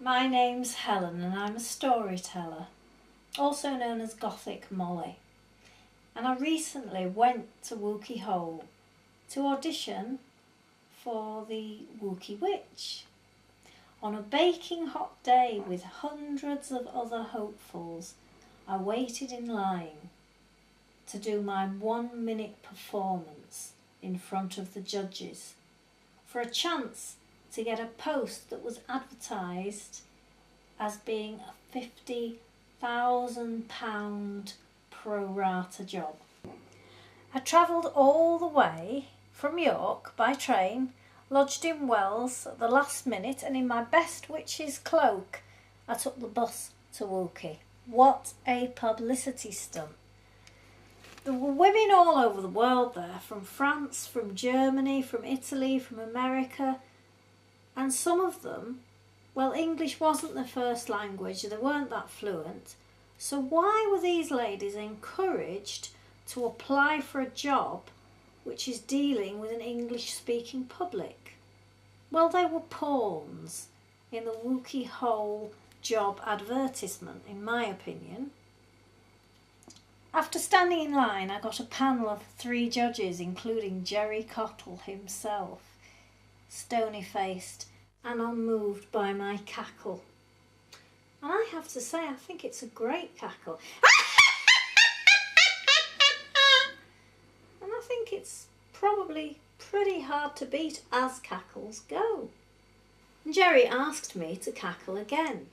My name's Helen and I'm a storyteller, also known as Gothic Molly. And I recently went to Wookey Hole to audition for the Wookey Witch. On a baking hot day with hundreds of other hopefuls, I waited in line to do my 1-minute performance in front of the judges for a chance to get a post that was advertised as being a £50,000 pro rata job. I travelled all the way from York by train, lodged in Wells at the last minute, and in my best witch's cloak I took the bus to Wookey. What a publicity stunt. There were women all over the world there, from France, from Germany, from Italy, from America, and some of them, well, English wasn't their first language, they weren't that fluent, so why were these ladies encouraged to apply for a job which is dealing with an English-speaking public? Well, they were pawns in the Wookey Hole job advertisement, in my opinion. After standing in line, I got a panel of 3 judges, including Jerry Cottle himself, stony-faced and unmoved by my cackle. And I have to say, I think it's a great cackle. And I think it's probably pretty hard to beat as cackles go. And Jerry asked me to cackle again.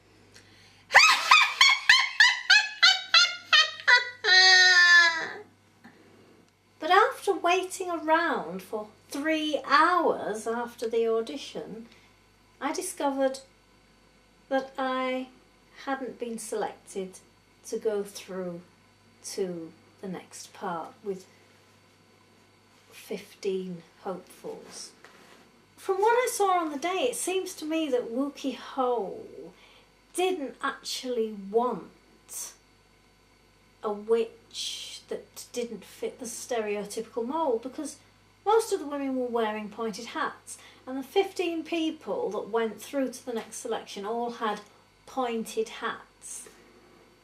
But after waiting around for 3 hours after the audition, I discovered that I hadn't been selected to go through to the next part with 15 hopefuls. From what I saw on the day, it seems to me that Wookey Hole didn't actually want a witch that didn't fit the stereotypical mould, because most of the women were wearing pointed hats, and the 15 people that went through to the next selection all had pointed hats,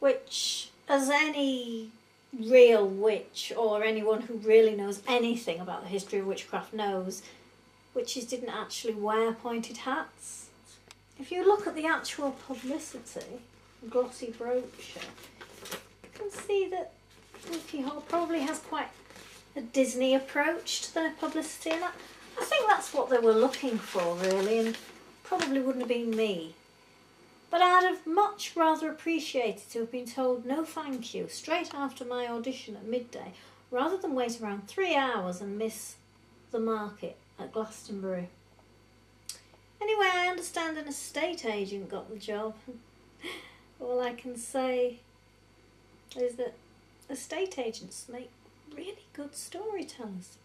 which, as any real witch or anyone who really knows anything about the history of witchcraft knows, witches didn't actually wear pointed hats. If you look at the actual publicity, glossy brochure, you can see that Wookey Hole probably has quite a Disney approach to their publicity, and I think that's what they were looking for, really, and probably wouldn't have been me. But I'd have much rather appreciated to have been told no thank you straight after my audition at midday, rather than wait around 3 hours and miss the market at Glastonbury. Anyway, I understand an estate agent got the job. All I can say is that estate agents make really good storytellers.